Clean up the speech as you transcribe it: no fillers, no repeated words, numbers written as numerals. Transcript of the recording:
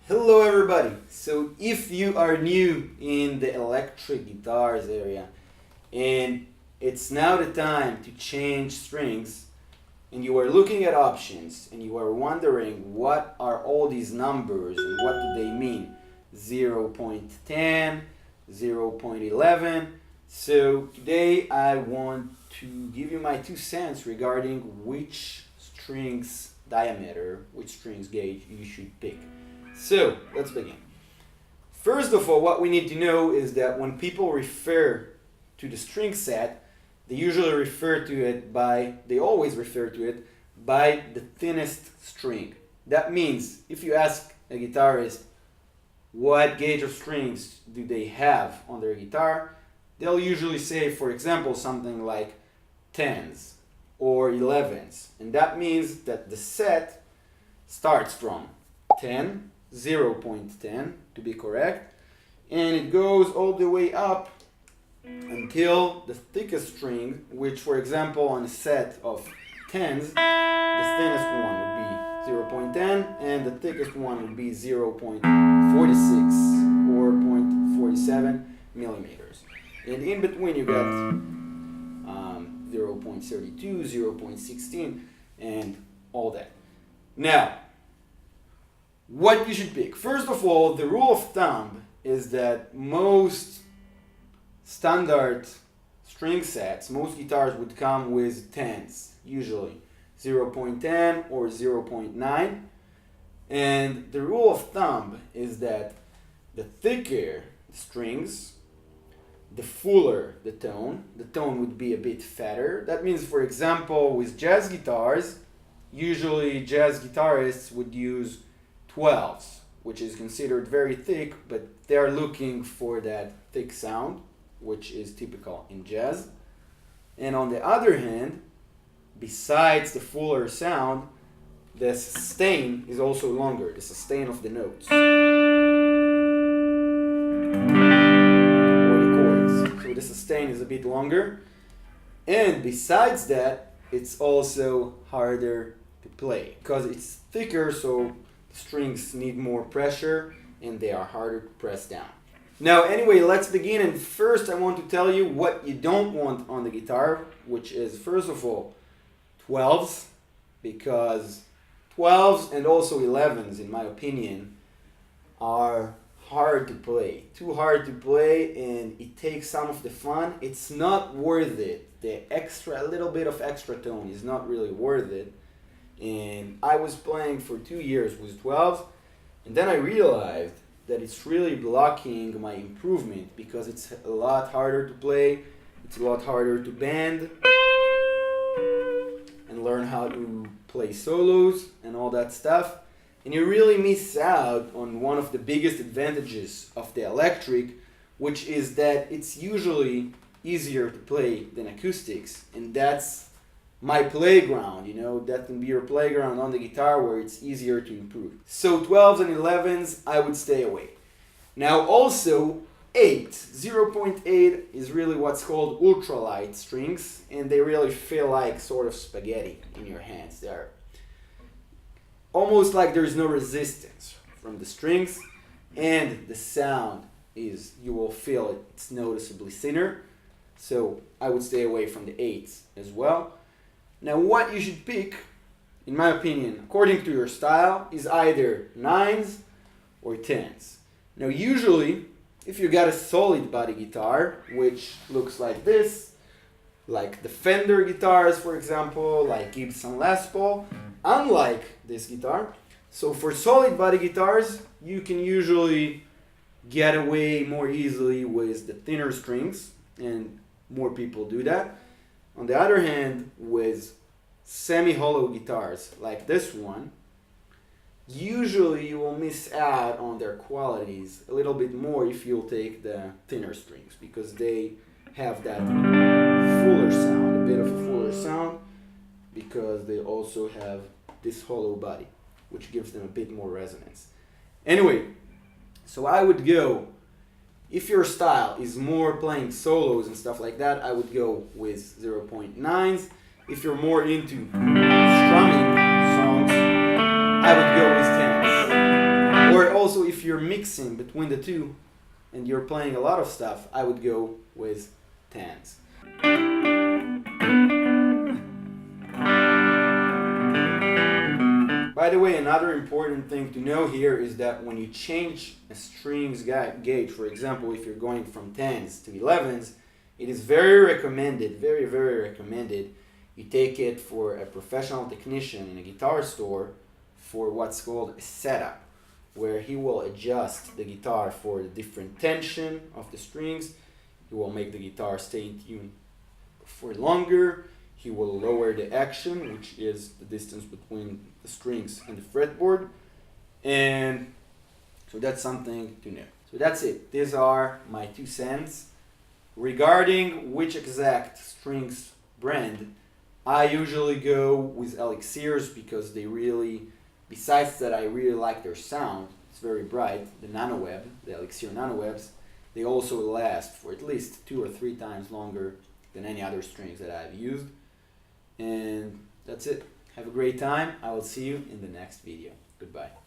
Hello everybody! So if you are new in the electric guitars area and it's now the time to change strings and you are looking at options and you are wondering what are all these numbers and what do they mean, 0.10, 0.11. So today I want to give you my 2 cents regarding which strings diameter, which strings gauge you should pick. So, let's begin. First of all, what we need to know is that when people refer to the string set, they always refer to it by the thinnest string. That means, if you ask a guitarist what gauge of strings do they have on their guitar, they'll usually say, for example, something like 10s or 11s. And that means that the set starts from 10, 0.10 to be correct, and it goes all the way up until the thickest string, which for example on a set of 10s, the thinnest one would be 0.10 and the thickest one would be 0.46 or 0.47 millimeters. And in between you got 0.32, 0.16 and all that. Now, what you should pick. First of all, the rule of thumb is that most standard string sets, most guitars would come with 10s, usually 0.10 or 0.9. And the rule of thumb is that the thicker the strings, the fuller the tone would be a bit fatter. That means, for example, with jazz guitars, usually jazz guitarists would use 12s, which is considered very thick, but they're looking for that thick sound, which is typical in jazz. And on the other hand, besides the fuller sound, the sustain is also longer, the sustain of the notes, or the chords. So the sustain is a bit longer. And besides that, it's also harder to play because it's thicker, so strings need more pressure and they are harder to press down. Now anyway, let's begin, and first I want to tell you what you don't want on the guitar, which is first of all 12s, because 12s and also 11s in my opinion are hard to play, too hard to play, and it takes some of the fun. It's not worth it. The little bit of extra tone is not really worth it. And I was playing for 2 years with 12s, and then I realized that it's really blocking my improvement because it's a lot harder to play, it's a lot harder to bend and learn how to play solos and all that stuff. And you really miss out on one of the biggest advantages of the electric, which is that it's usually easier to play than acoustics, and that's my playground, that can be your playground on the guitar where it's easier to improve. So 12s and 11s, I would stay away. Now also 0.8 is really what's called ultralight strings, and they really feel like sort of spaghetti in your hands. They're almost like there's no resistance from the strings, and the sound is, you will feel it's noticeably thinner. So I would stay away from the 8s as well. Now what you should pick, in my opinion, according to your style, is either 9s or 10s. Now usually, if you got a solid body guitar, which looks like this, like the Fender guitars for example, like Gibson Les Paul, unlike this guitar, so for solid body guitars, you can usually get away more easily with the thinner strings, and more people do that. On the other hand, with semi-hollow guitars like this one, usually you will miss out on their qualities a little bit more if you'll take the thinner strings, because they have that fuller sound, a bit of a fuller sound, because they also have this hollow body, which gives them a bit more resonance. Anyway, so I would go, if your style is more playing solos and stuff like that, I would go with 0.9s. If you're more into strumming songs, I would go with 10s. Or also if you're mixing between the two and you're playing a lot of stuff, I would go with tens. By the way, another important thing to know here is that when you change a strings gauge, for example, if you're going from 10s to 11s, it is very recommended, very, very recommended, you take it for a professional technician in a guitar store for what's called a setup, where he will adjust the guitar for the different tension of the strings. He will make the guitar stay in tune for longer. He will lower the action, which is the distance between the strings and the fretboard. And so that's something to know. So that's it. These are my 2 cents. Regarding which exact strings brand, I usually go with Elixirs because they really, besides that I really like their sound, it's very bright, the NanoWeb, the Elixir NanoWebs, they also last for at least 2 or 3 times longer than any other strings that I've used. And that's it. Have a great time. I will see you in the next video. Goodbye.